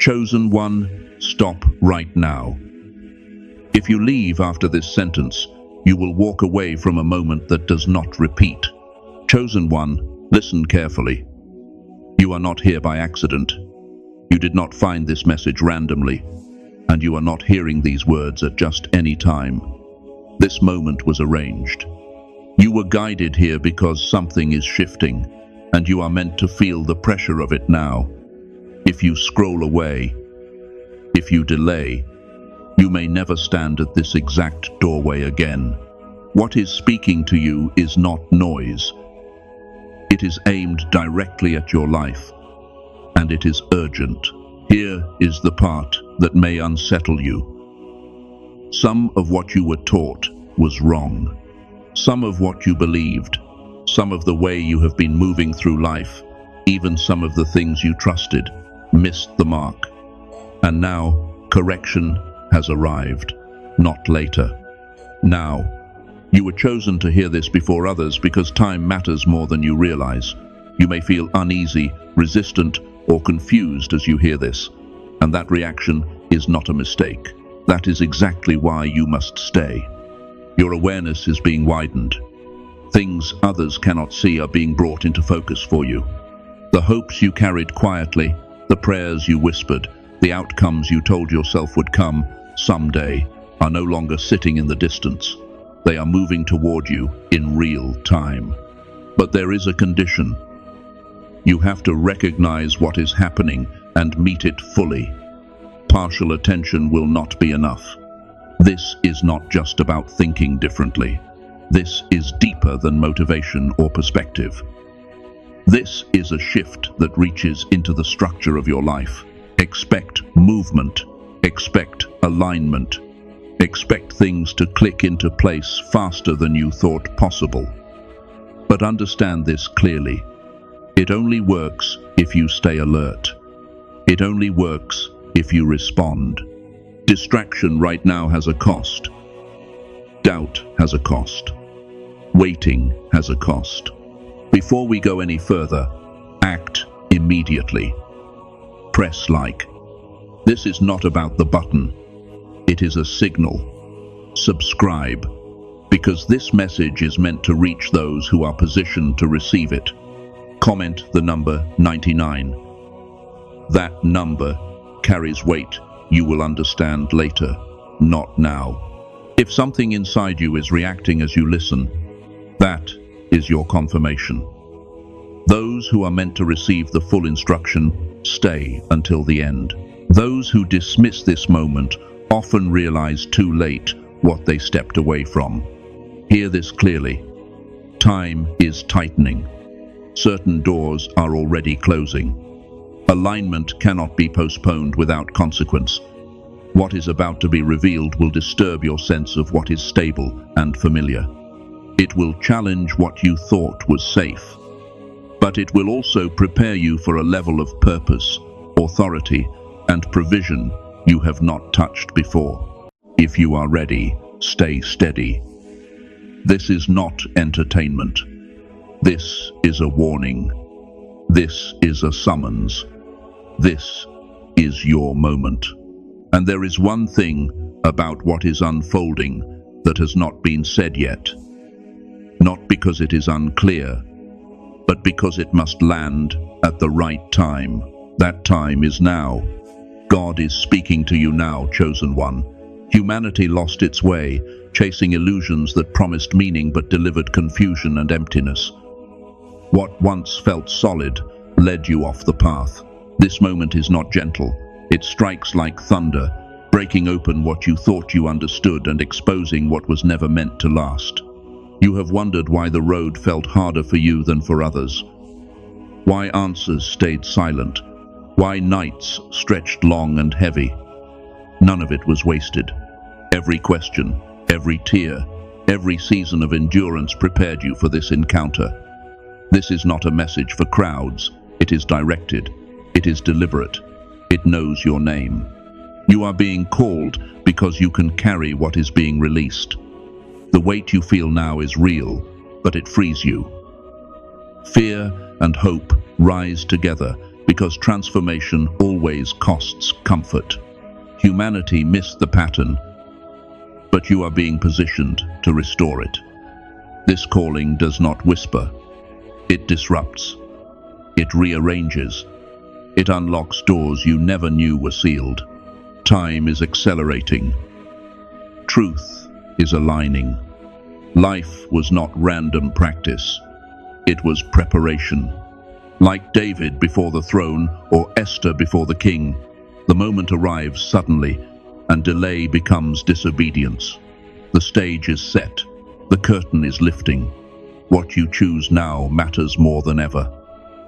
Chosen one, stop right now. If you leave after this sentence, you will walk away from a moment that does not repeat. Chosen one, listen carefully. You are not here by accident. You did not find this message randomly, and you are not hearing these words at just any time. This moment was arranged. You were guided here because something is shifting, and you are meant to feel the pressure of it now. If you scroll away, if you delay, you may never stand at this exact doorway again. What is speaking to you is not noise. It is aimed directly at your life, and it is urgent. Here is the part that may unsettle you. Some of what you were taught was wrong. Some of what you believed, some of the way you have been moving through life, even some of the things you trusted, missed the mark. And now, correction has arrived, not later. Now, you were chosen to hear this before others because time matters more than you realize. You may feel uneasy, resistant, or confused as you hear this, and that reaction is not a mistake. That is exactly why you must stay. Your awareness is being widened. Things others cannot see are being brought into focus for you. The hopes you carried quietly, the prayers you whispered, the outcomes you told yourself would come someday, are no longer sitting in the distance. They are moving toward you in real time. But there is a condition. You have to recognize what is happening and meet it fully. Partial attention will not be enough. This is not just about thinking differently. This is deeper than motivation or perspective. This is a shift that reaches into the structure of your life. Expect movement. Expect alignment. Expect things to click into place faster than you thought possible. But understand this clearly. It only works if you stay alert. It only works if you respond. Distraction right now has a cost. Doubt has a cost. Waiting has a cost. Before we go any further, act immediately. Press like. This is not about the button. It is a signal. Subscribe, because this message is meant to reach those who are positioned to receive it. Comment the number 99. That number carries weight. You will understand later, not now. If something inside you is reacting as you listen, that is your confirmation. Those who are meant to receive the full instruction stay until the end. Those who dismiss this moment often realize too late what they stepped away from. Hear this clearly. Time is tightening. Certain doors are already closing. Alignment cannot be postponed without consequence. What is about to be revealed will disturb your sense of what is stable and familiar. It will challenge what you thought was safe. But it will also prepare you for a level of purpose, authority, and provision you have not touched before. If you are ready, stay steady. This is not entertainment. This is a warning. This is a summons. This is your moment. And there is one thing about what is unfolding that has not been said yet. Not because it is unclear, but because it must land at the right time. That time is now. God is speaking to you now, chosen one. Humanity lost its way, chasing illusions that promised meaning but delivered confusion and emptiness. What once felt solid led you off the path. This moment is not gentle. It strikes like thunder, breaking open what you thought you understood and exposing what was never meant to last. You have wondered why the road felt harder for you than for others. Why answers stayed silent. Why nights stretched long and heavy. None of it was wasted. Every question, every tear, every season of endurance prepared you for this encounter. This is not a message for crowds. It is directed. It is deliberate. It knows your name. You are being called because you can carry what is being released. The weight you feel now is real, but it frees you. Fear and hope rise together because transformation always costs comfort. Humanity missed the pattern, but you are being positioned to restore it. This calling does not whisper. It disrupts. It rearranges. It unlocks doors you never knew were sealed. Time is accelerating. Truth is aligning. Life was not random practice. It was preparation. Like David before the throne or Esther before the king, the moment arrives suddenly and delay becomes disobedience. The stage is set. The curtain is lifting. What you choose now matters more than ever.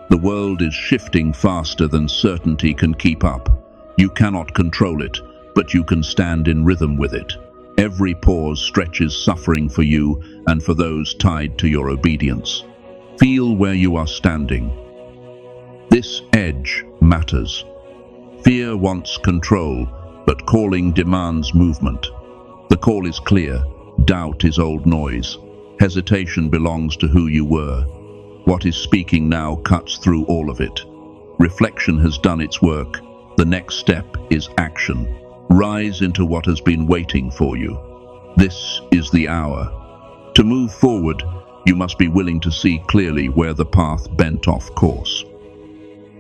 The world is shifting faster than certainty can keep up. You cannot control it, but you can stand in rhythm with it. Every pause stretches suffering for you and for those tied to your obedience. Feel where you are standing. This edge matters. Fear wants control, but calling demands movement. The call is clear. Doubt is old noise. Hesitation belongs to who you were. What is speaking now cuts through all of it. Reflection has done its work. The next step is action. Rise into what has been waiting for you. This is the hour. To move forward, you must be willing to see clearly where the path bent off course.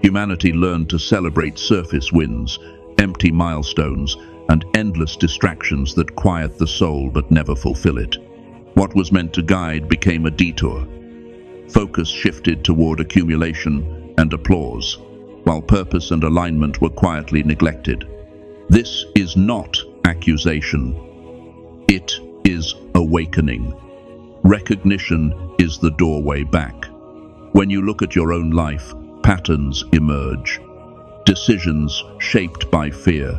Humanity learned to celebrate surface wins, empty milestones, and endless distractions that quiet the soul but never fulfill it. What was meant to guide became a detour. Focus shifted toward accumulation and applause, while purpose and alignment were quietly neglected. This is not accusation. It is awakening. Recognition is the doorway back. When you look at your own life, patterns emerge. Decisions shaped by fear.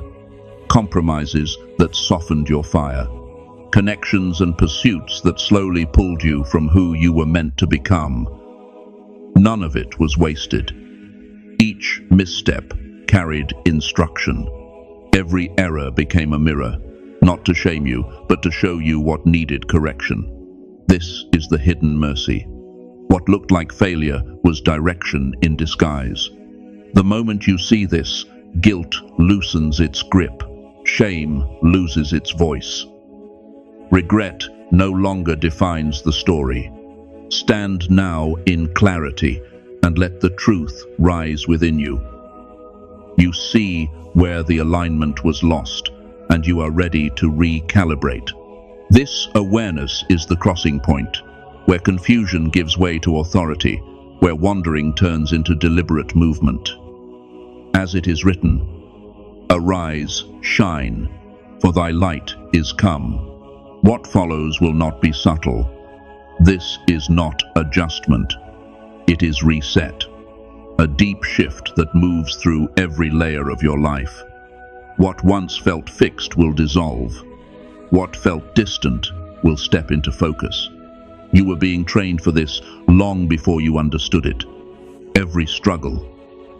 Compromises that softened your fire. Connections and pursuits that slowly pulled you from who you were meant to become. None of it was wasted. Each misstep carried instruction. Every error became a mirror, not to shame you, but to show you what needed correction. This is the hidden mercy. What looked like failure was direction in disguise. The moment you see this, guilt loosens its grip. Shame loses its voice. Regret no longer defines the story. Stand now in clarity and let the truth rise within you. You see where the alignment was lost, and you are ready to recalibrate. This awareness is the crossing point, where confusion gives way to authority, where wandering turns into deliberate movement. As it is written, "Arise, shine, for thy light is come." What follows will not be subtle. This is not adjustment. It is reset. A deep shift that moves through every layer of your life. What once felt fixed will dissolve. What felt distant will step into focus. You were being trained for this long before you understood it. Every struggle,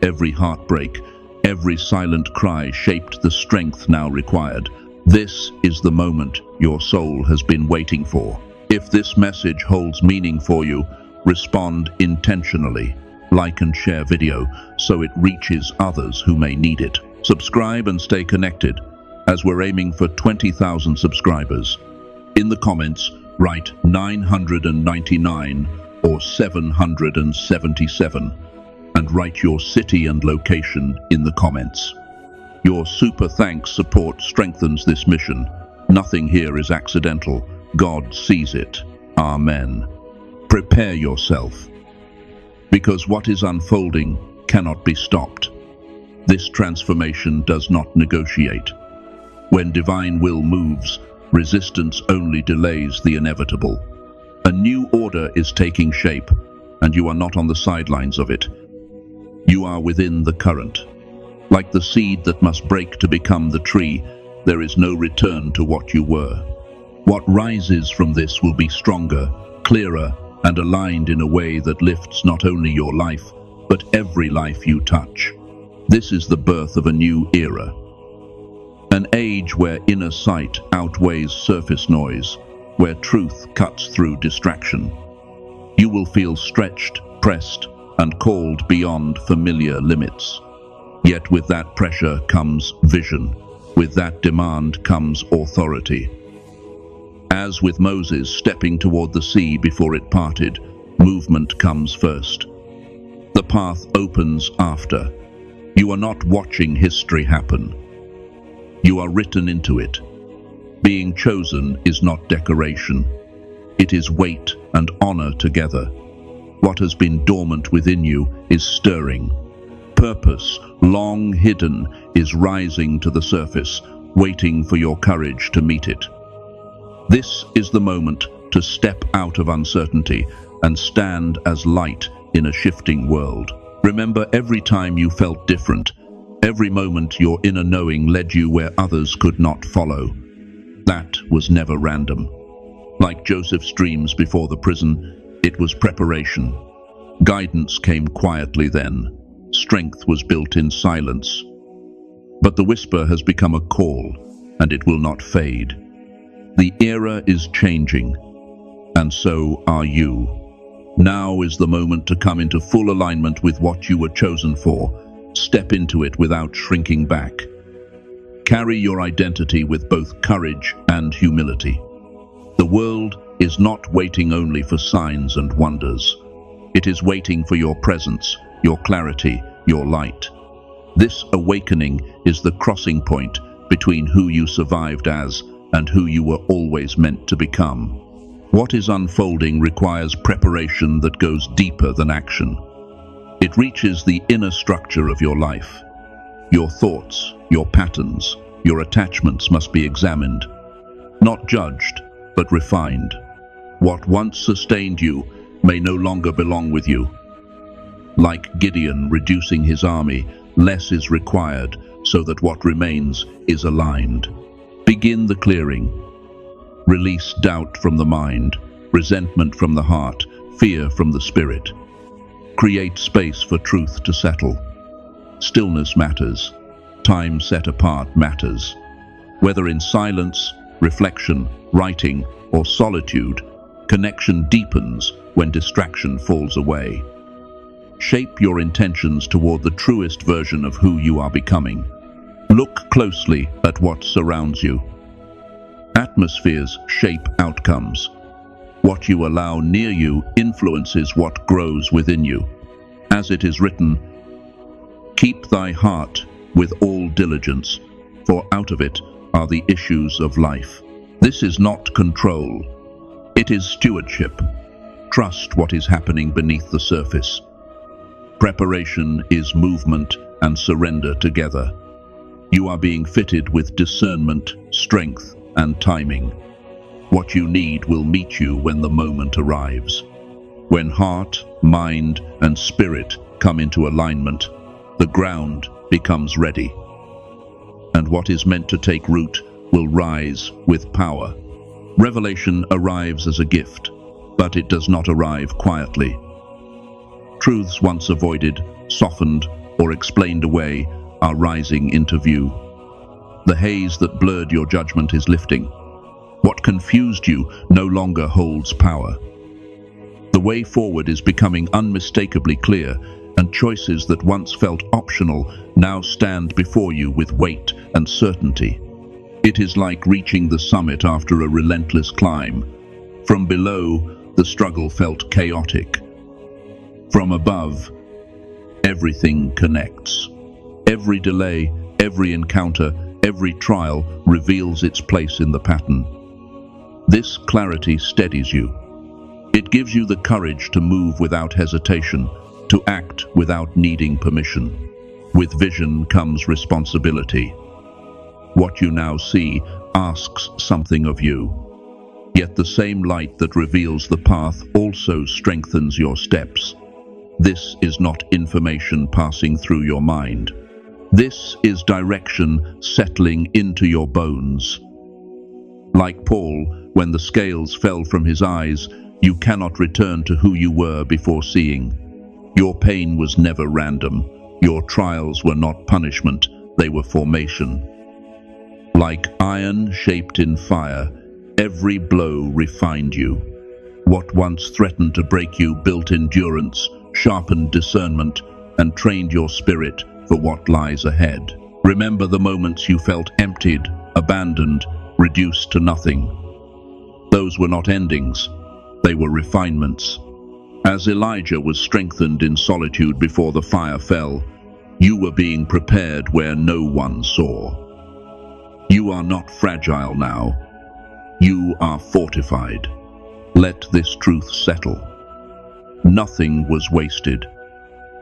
every heartbreak, every silent cry shaped the strength now required. This is the moment your soul has been waiting for. If this message holds meaning for you, respond intentionally. Like and share video so it reaches others who may need it. Subscribe and stay connected as we're aiming for 20,000 subscribers. In the comments, write 999 or 777 and write your city and location in the comments. Your super thanks support strengthens this mission. Nothing here is accidental. God sees it. Amen. Prepare yourself, because what is unfolding cannot be stopped. This transformation does not negotiate. When divine will moves, resistance only delays the inevitable. A new order is taking shape, and you are not on the sidelines of it. You are within the current. Like the seed that must break to become the tree, there is no return to what you were. What rises from this will be stronger, clearer, and aligned in a way that lifts not only your life, but every life you touch. This is the birth of a new era. An age where inner sight outweighs surface noise, where truth cuts through distraction. You will feel stretched, pressed, and called beyond familiar limits. Yet with that pressure comes vision. With that demand comes authority. As with Moses stepping toward the sea before it parted, movement comes first. The path opens after. You are not watching history happen. You are written into it. Being chosen is not decoration. It is weight and honor together. What has been dormant within you is stirring. Purpose, long hidden, is rising to the surface, waiting for your courage to meet it. This is the moment to step out of uncertainty and stand as light in a shifting world. Remember, every time you felt different, every moment your inner knowing led you where others could not follow. That was never random. Like Joseph's dreams before the prison, it was preparation. Guidance came quietly then. Strength was built in silence. But the whisper has become a call, and it will not fade. The era is changing, and so are you. Now is the moment to come into full alignment with what you were chosen for. Step into it without shrinking back. Carry your identity with both courage and humility. The world is not waiting only for signs and wonders. It is waiting for your presence, your clarity, your light. This awakening is the crossing point between who you survived as and who you were always meant to become. What is unfolding requires preparation that goes deeper than action. It reaches the inner structure of your life. Your thoughts, your patterns, your attachments must be examined, not judged, but refined. What once sustained you may no longer belong with you. Like Gideon reducing his army, less is required so that what remains is aligned. Begin the clearing. Release doubt from the mind, resentment from the heart, fear from the spirit. Create space for truth to settle. Stillness matters. Time set apart matters. Whether in silence, reflection, writing, or solitude, connection deepens when distraction falls away. Shape your intentions toward the truest version of who you are becoming. Look closely at what surrounds you. Atmospheres shape outcomes. What you allow near you influences what grows within you. As it is written, "Keep thy heart with all diligence, for out of it are the issues of life." This is not control. It is stewardship. Trust what is happening beneath the surface. Preparation is movement and surrender together. You are being fitted with discernment, strength, and timing. What you need will meet you when the moment arrives. When heart, mind, and spirit come into alignment, the ground becomes ready. And what is meant to take root will rise with power. Revelation arrives as a gift, but it does not arrive quietly. Truths once avoided, softened, or explained away are rising into view. The haze that blurred your judgment is lifting. What confused you no longer holds power. The way forward is becoming unmistakably clear, and choices that once felt optional now stand before you with weight and certainty. It is like reaching the summit after a relentless climb. From below, the struggle felt chaotic. From above, everything connects. Every delay, every encounter, every trial reveals its place in the pattern. This clarity steadies you. It gives you the courage to move without hesitation, to act without needing permission. With vision comes responsibility. What you now see asks something of you. Yet the same light that reveals the path also strengthens your steps. This is not information passing through your mind. This is direction settling into your bones. Like Paul, when the scales fell from his eyes, you cannot return to who you were before seeing. Your pain was never random. Your trials were not punishment, they were formation. Like iron shaped in fire, every blow refined you. What once threatened to break you built endurance, sharpened discernment, and trained your spirit for what lies ahead. Remember the moments you felt emptied, abandoned, reduced to nothing. Those were not endings, they were refinements. As Elijah was strengthened in solitude before the fire fell, you were being prepared where no one saw. You are not fragile now. You are fortified. Let this truth settle. Nothing was wasted.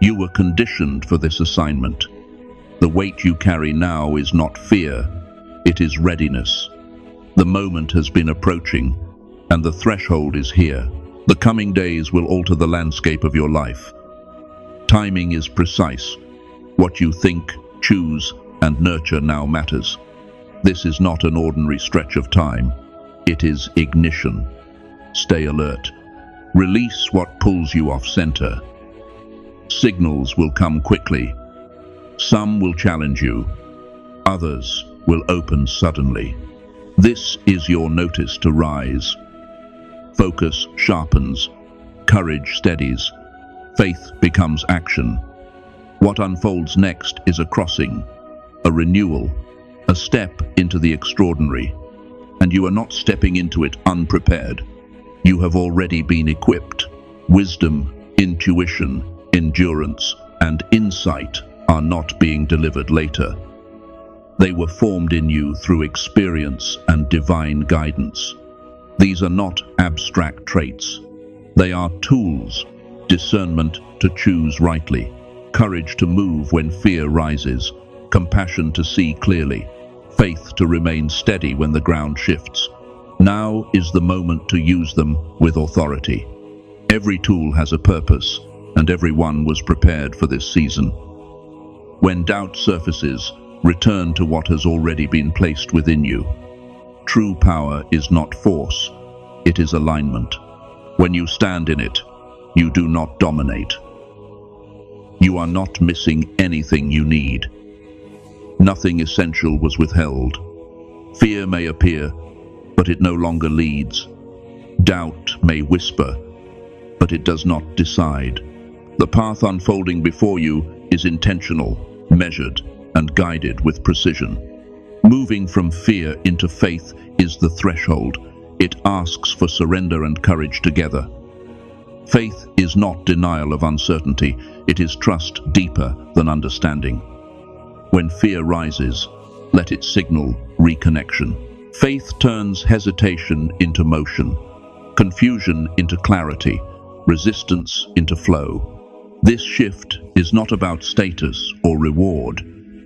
You were conditioned for this assignment. The weight you carry now is not fear, it is readiness. The moment has been approaching, and the threshold is here. The coming days will alter the landscape of your life. Timing is precise. What you think, choose, and nurture now matters. This is not an ordinary stretch of time. It is ignition. Stay alert. Release what pulls you off center. Signals will come quickly. Some will challenge you. Others will open suddenly. This is your notice to rise. Focus sharpens. Courage steadies. Faith becomes action. What unfolds next is a crossing, a renewal, a step into the extraordinary. And you are not stepping into it unprepared. You have already been equipped. Wisdom, intuition, endurance, and insight are not being delivered later. They were formed in you through experience and divine guidance. These are not abstract traits. They are tools: discernment to choose rightly, courage to move when fear rises, compassion to see clearly, faith to remain steady when the ground shifts. Now is the moment to use them with authority. Every tool has a purpose, and everyone was prepared for this season. When doubt surfaces, return to what has already been placed within you. True power is not force, it is alignment. When you stand in it, you do not dominate. You are not missing anything you need. Nothing essential was withheld. Fear may appear, but it no longer leads. Doubt may whisper, but it does not decide. The path unfolding before you is intentional, measured, and guided with precision. Moving from fear into faith is the threshold. It asks for surrender and courage together. Faith is not denial of uncertainty, it is trust deeper than understanding. When fear rises, let it signal reconnection. Faith turns hesitation into motion, confusion into clarity, resistance into flow. This shift is not about status or reward.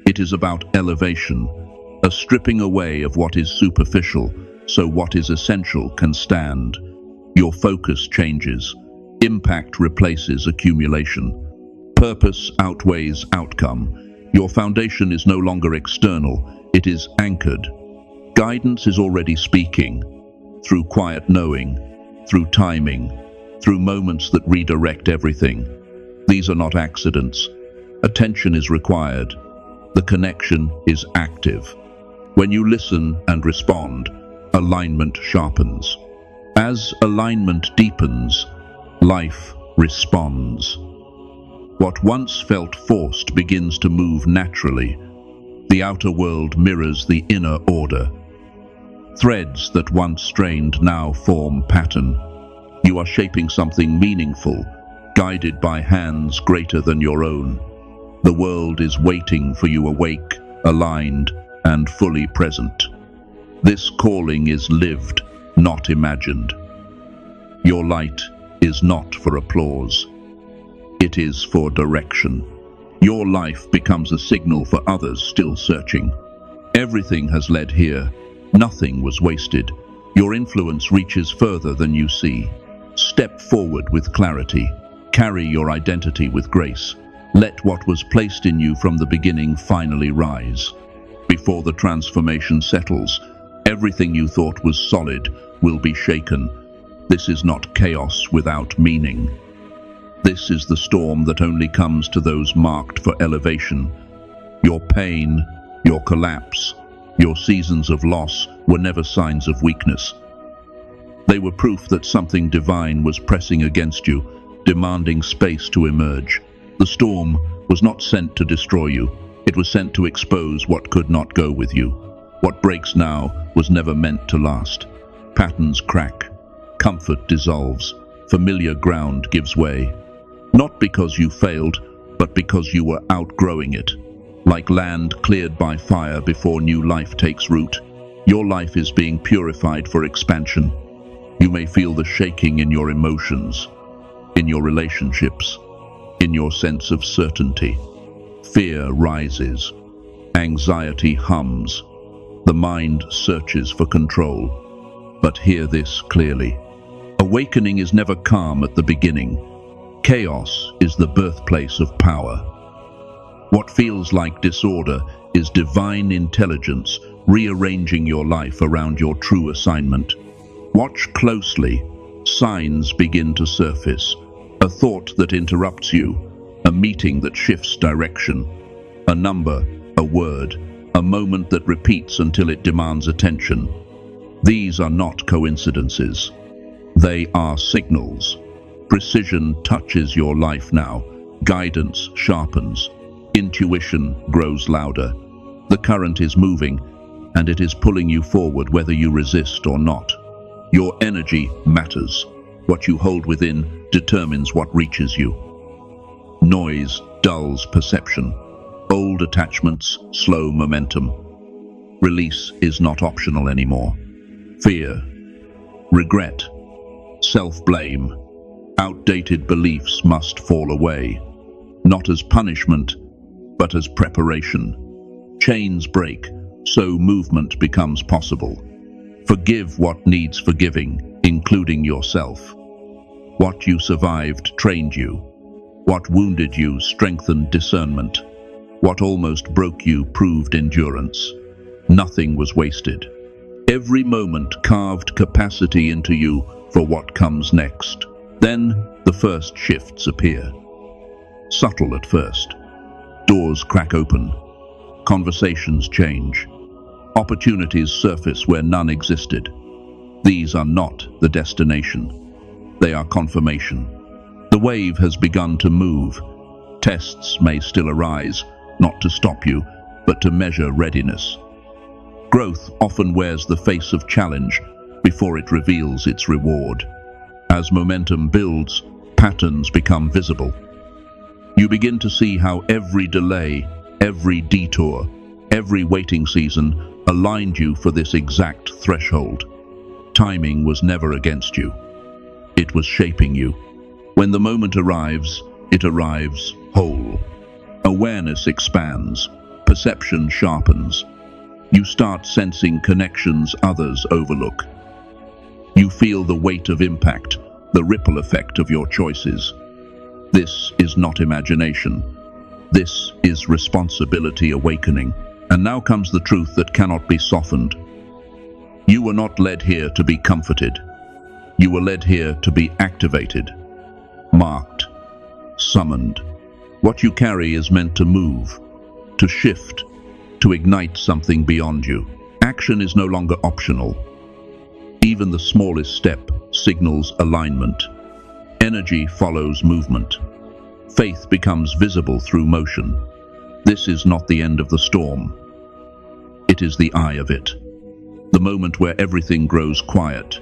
It is about elevation, a stripping away of what is superficial so what is essential can stand. Your focus changes. Impact replaces accumulation. Purpose outweighs outcome. Your foundation is no longer external, it is anchored. Guidance is already speaking, through quiet knowing, through timing, through moments that redirect everything. These are not accidents. Attention is required. The connection is active. When you listen and respond, alignment sharpens. As alignment deepens, life responds. What once felt forced begins to move naturally. The outer world mirrors the inner order. Threads that once strained now form pattern. You are shaping something meaningful, guided by hands greater than your own. The world is waiting for you awake, aligned, and fully present. This calling is lived, not imagined. Your light is not for applause. It is for direction. Your life becomes a signal for others still searching. Everything has led here. Nothing was wasted. Your influence reaches further than you see. Step forward with clarity. Carry your identity with grace. Let what was placed in you from the beginning finally rise. Before the transformation settles, everything you thought was solid will be shaken. This is not chaos without meaning. This is the storm that only comes to those marked for elevation. Your pain, your collapse, your seasons of loss were never signs of weakness. They were proof that something divine was pressing against you, demanding space to emerge. The storm was not sent to destroy you. It was sent to expose what could not go with you. What breaks now was never meant to last. Patterns crack. Comfort dissolves. Familiar ground gives way. Not because you failed, but because you were outgrowing it. Like land cleared by fire before new life takes root, your life is being purified for expansion. You may feel the shaking in your emotions, in your relationships, in your sense of certainty. Fear rises. Anxiety hums. The mind searches for control. But hear this clearly. Awakening is never calm at the beginning. Chaos is the birthplace of power. What feels like disorder is divine intelligence rearranging your life around your true assignment. Watch closely. Signs begin to surface. A thought that interrupts you, a meeting that shifts direction, a number, a word, a moment that repeats until it demands attention. These are not coincidences. They are signals. Precision touches your life now. Guidance sharpens. Intuition grows louder. The current is moving, and it is pulling you forward whether you resist or not. Your energy matters. What you hold within determines what reaches you. Noise dulls perception. Old attachments slow momentum. Release is not optional anymore. Fear, regret, self-blame, outdated beliefs must fall away, not as punishment, but as preparation. Chains break, so movement becomes possible. Forgive what needs forgiving, including yourself. What you survived trained you. What wounded you strengthened discernment. What almost broke you proved endurance. Nothing was wasted. Every moment carved capacity into you for what comes next. Then the first shifts appear. Subtle at first. Doors crack open. Conversations change. Opportunities surface where none existed. These are not the destination. They are confirmation. The wave has begun to move. Tests may still arise, not to stop you, but to measure readiness. Growth often wears the face of challenge before it reveals its reward. As momentum builds, patterns become visible. You begin to see how every delay, every detour, every waiting season aligned you for this exact threshold. Timing was never against you. It was shaping you. When the moment arrives, it arrives whole. Awareness expands. Perception sharpens. You start sensing connections others overlook. You feel the weight of impact, the ripple effect of your choices. This is not imagination. This is responsibility awakening. And now comes the truth that cannot be softened. You were not led here to be comforted. You were led here to be activated, marked, summoned. What you carry is meant to move, to shift, to ignite something beyond you. Action is no longer optional. Even the smallest step signals alignment. Energy follows movement. Faith becomes visible through motion. This is not the end of the storm. It is the eye of it. The moment where everything grows quiet,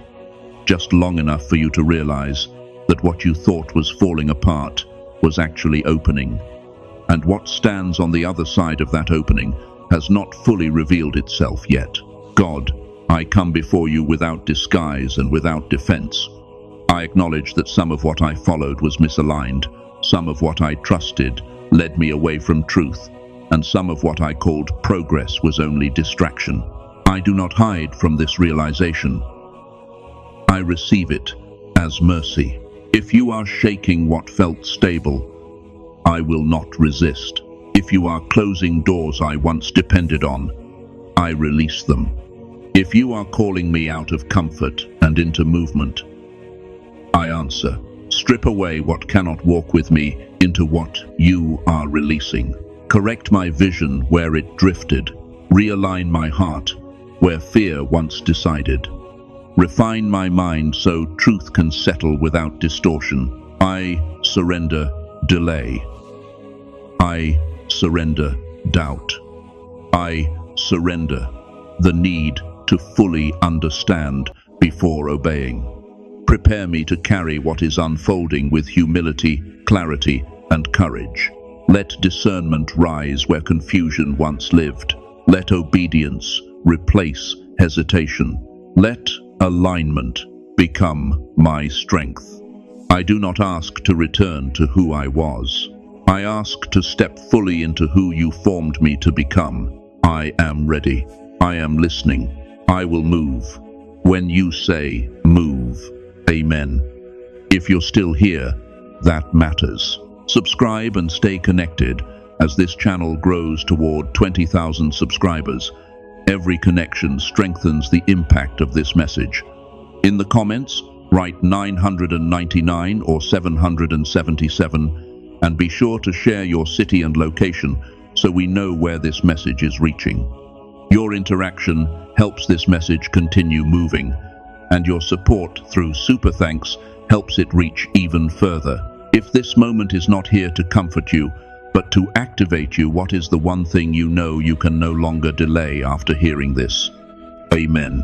just long enough for you to realize that what you thought was falling apart was actually opening. And what stands on the other side of that opening has not fully revealed itself yet. God, I come before you without disguise and without defense. I acknowledge that some of what I followed was misaligned. Some of what I trusted led me away from truth, and some of what I called progress was only distraction. I do not hide from this realization. I receive it as mercy. If you are shaking what felt stable, I will not resist. If you are closing doors I once depended on, I release them. If you are calling me out of comfort and into movement, I answer. Strip away what cannot walk with me into what you are releasing. Correct my vision where it drifted. Realign my heart where fear once decided. Refine my mind so truth can settle without distortion. I surrender delay. I surrender doubt. I surrender the need to fully understand before obeying. Prepare me to carry what is unfolding with humility, clarity, and courage. Let discernment rise where confusion once lived. Let obedience replace hesitation. Let alignment become my strength. I do not ask to return to who I was. I ask to step fully into who you formed me to become. I am ready. I am listening. I will move when you say move. Amen. If you're still here, that matters. Subscribe and stay connected as this channel grows toward 20,000 subscribers. Every connection strengthens the impact of this message. In the comments, write 999 or 777 and be sure to share your city and location so we know where this message is reaching. Your interaction helps this message continue moving, and your support through super thanks helps it reach even further. If this moment is not here to comfort you, but to activate you, what is the one thing you know you can no longer delay after hearing this? Amen.